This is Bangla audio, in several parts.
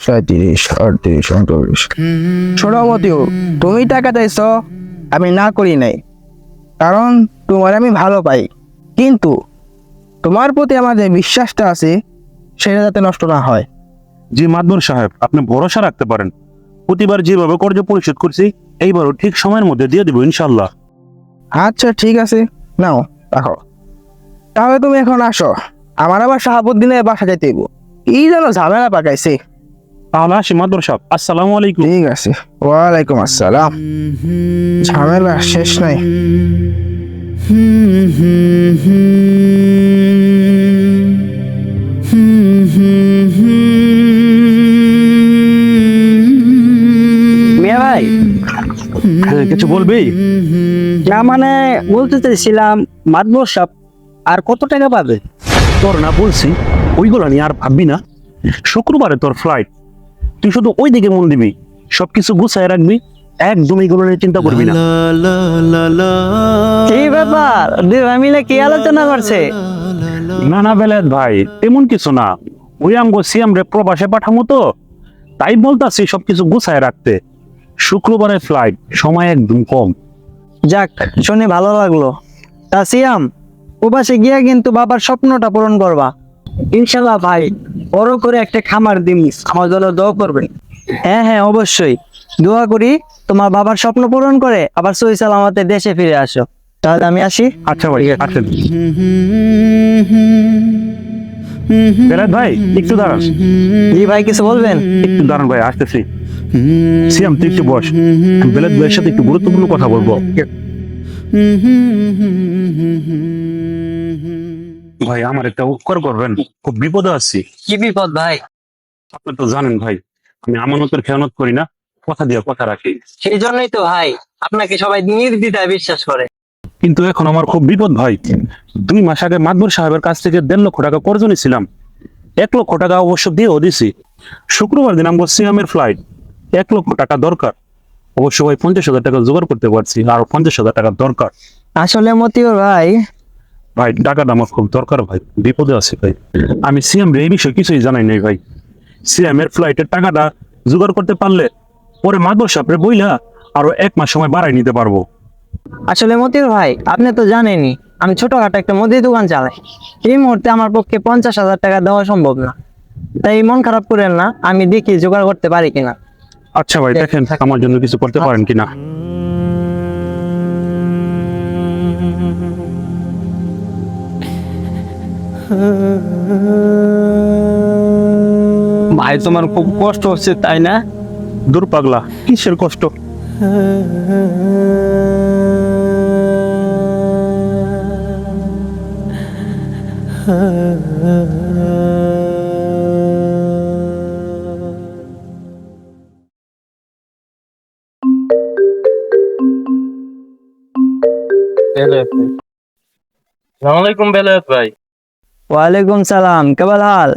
37, 38, 39। শোনো মতিউর, তুমি টাকা চাইছো, আমি না করি নাই, কারণ তোমার আমি ভালো পাই। কিন্তু তোমার প্রতি আমার যে বিশ্বাসটা আছে সেটা যাতে নষ্ট না হয়। জি মাদবর সাহেব, আপনি ভরসা রাখতে পারেন। প্রতিবার যেভাবে কর্জ পরিশোধ করছি এইবারও ঠিক সময়ের মধ্যে দিয়ে দিব ইনশাল্লাহ। আচ্ছা ঠিক আছে, নাও রাখো। তাহলে তুমি এখন আসো, আমার আবার শাহাবুদ্দিনের বাসা যাইতে হইব। কি যেন ঝামেলা পাকাইছে। তাহলে আসি মাদবর সাহেব, আসসালামু আলাইকুম। ঠিক আছে, ওয়ালাইকুম আসসালাম। ঝামেলা শেষ নাই। মিয়া ভাই, হ্যাঁ, কিছু বলবি? না মানে বলতে চাইছিলাম মাদবর সাহেব আর কত টাকা পাবে? তোর না বলছি ওইগুলো নিয়ে আর ভাববি না। শুক্রবারে তোর ফ্লাইট, তুই শুধু ওই দিকে মন দিবি, সবকিছু গুছায় রাখবি, একদম এইগুলো নিয়ে চিন্তা করবি না। কি ব্যাপার, দুই ভাই মিলে কি আলোচনা করছে? না না বেলায়েত ভাই, তেমন কিছু না। ওই আমগো সিএম রে প্রবাসে পাঠামো তো, তাই বলতাছি সবকিছু গুছায় রাখতে। শুক্রবারে ফ্লাইট, সময় একদম কম। যাক, শুনে ভালো লাগলো। তা সিয়াম, প্রবাসে গিয়া কিন্তু বাবার স্বপ্নটা পূরণ করবা ইনশাল্লাহ ভাই। বড় করে একটা খামার দিন, আমার জন্য দোয়া করবে। হ্যাঁ হ্যাঁ, অবশ্যই দোয়া করি তোমার বাবার স্বপ্ন পূরণ করে আবার সহি সালামতে দেশে ফিরে আসো। তাহলে আমি আসি। আচ্ছা ভাই, আসেন। বেলায়েত ভাই একটু দাঁড়ান। জি ভাই, কিছু বলবেন? একটু দাঁড়ান ভাই, আসতেছি। সিয়াম তুই একটু বস, আমি বেলায়েত ভাইয়ের সাথে একটু গুরুত্বপূর্ণ কথা বলবো। ভাই আমার একটা উপকার করবেন, খুব বিপদে আছি। কি বিপদ ভাই? আপনি তো জানেন ভাই, আমি আমানতের খেয়ানত করি না, কথা দিয়ে কথা রাখি। সেই জন্যই তো ভাই আপনাকে সবাই নির্দ্বিধায় বিশ্বাস করে। কিন্তু এখন আমার খুব বিপদ ভাই। 2 মাস আগে মাদবর সাহেবের কাছ থেকে 1.5 লক্ষ টাকা কর্জ নিয়েছিলাম। 1 লক্ষ টাকা অবশ্য দিয়েও দিছি। শুক্রবার দিন আমার সিয়ামের ফ্লাইট, 1 লক্ষ টাকা দরকার। অবশ্য ভাই 50,000 টাকা জোগাড় করতে পারছি, আরো 50,000 টাকা দরকার। আসলে মতিউর ভাই, ভাই টাকাটা আমার খুব দরকার ভাই, বিপদে আছি ভাই। আমি সিএম রে এই বিষয়ে কিছুই জানাই নাই ভাই। সিএম এর ফ্লাইটের টাকাটা জোগাড় করতে পারলে পরে মাদবর সাহেবরে বইলা আরো 1 মাস সময় বাড়াই নিতে পারবো। আসলে মতিউর ভাই, আপনি তো জানেনই আমি ছোটখাটো একটা মুদি দোকান চালাই। এই মুহূর্তে আমার পক্ষে 50,000 টাকা দেওয়া সম্ভব না। তাই মন খারাপ করেন না, আমি দেখি জোগাড় করতে পারি কিনা। আচ্ছা ভাই, দেখেন আমার জন্য কিছু করতে পারেন কিনা। ভাই তোমার খুব কষ্ট হচ্ছে তাই না? দূর পাগলা, কিসের কষ্ট? আসসালামাইকুম বেলায়েত ভাই। ওয়ালাইকুম সালাম, কেবল হাল?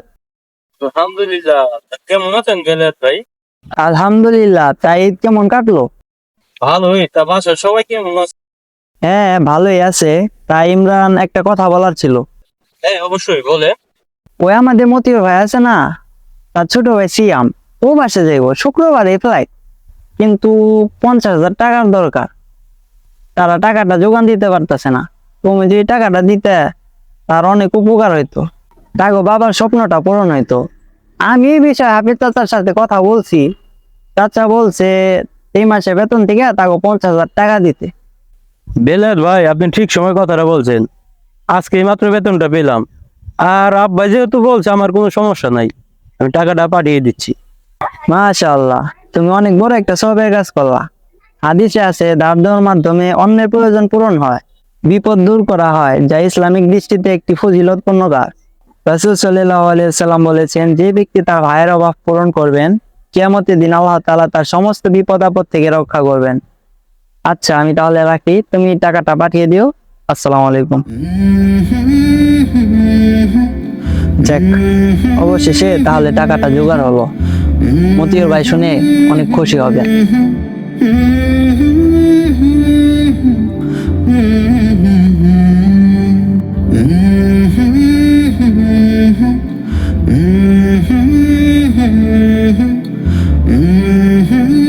আলহামদুলিল্লাহ, কেমন আছেন বেলায়েত ভাই? আলহামদুলিল্লাহ। তাই ঈদ কেমন কাটলো? ভালোই। তা বাসার সবাই কেমন আছে? হ্যাঁ ভালোই আছে। তাই ইমরান, একটা কথা বলার ছিল। হ্যাঁ অবশ্যই বলে। ওই আমাদের মতিউর ভাই আছে না, তার ছোট ভাই সিয়াম, ও বাসে যাইব শুক্রবারে ফ্লাইট, কিন্তু 50,000 টাকার দরকার। তারা টাকাটা যোগান দিতে পারতেছে না। তুমি যদি টাকাটা দিতে, তার অনেক উপকার হইতো, তাকে বাবার স্বপ্নটা পূরণ হইতো। আমি এই বিষয়ে হাফিজ চাচার সাথে কথা বলছি। চাচা বলছে এই মাসে বেতন থেকে তাকে 50,000 টাকা দিতে। বেলায়েত ভাই, আপনি ঠিক সময় কথাটা বলছেন। আজকে মাত্র বেতনটা পেলাম। আর আব্বা যেহেতু বলছে আমার কোনো সমস্যা নাই, আমি টাকাটা পাঠিয়ে দিচ্ছি। মাশাআল্লাহ, তুমি অনেক বড় একটা সবের কাজ করলা। হাদিসে আছে ধার দেওয়ার মাধ্যমে অন্যের প্রয়োজন পূরণ হয়, বিপদ দূর করা হয়, যা ইসলামিক দৃষ্টিতে একটি ফজিলতপূর্ণ কাজ। রাসূল সাল্লাল্লাহু আলাইহি সাল্লাম বলেছেন, যে ব্যক্তি তার ভাইয়ের অভাব পূরণ করবেন, কিয়ামতের দিন আল্লাহ তাআলা তার সমস্ত বিপদ আপদ থেকে রক্ষা করবেন। আচ্ছা আমি তাহলে রাখি, তুমি টাকাটা পাঠিয়ে দিও। আসসালামু আলাইকুম। যাক, অবশেষে তাহলে টাকাটা জোগাড় হলো। মতিউর ভাই শুনে অনেক খুশি হবে। Mm-hmm. mm-hmm.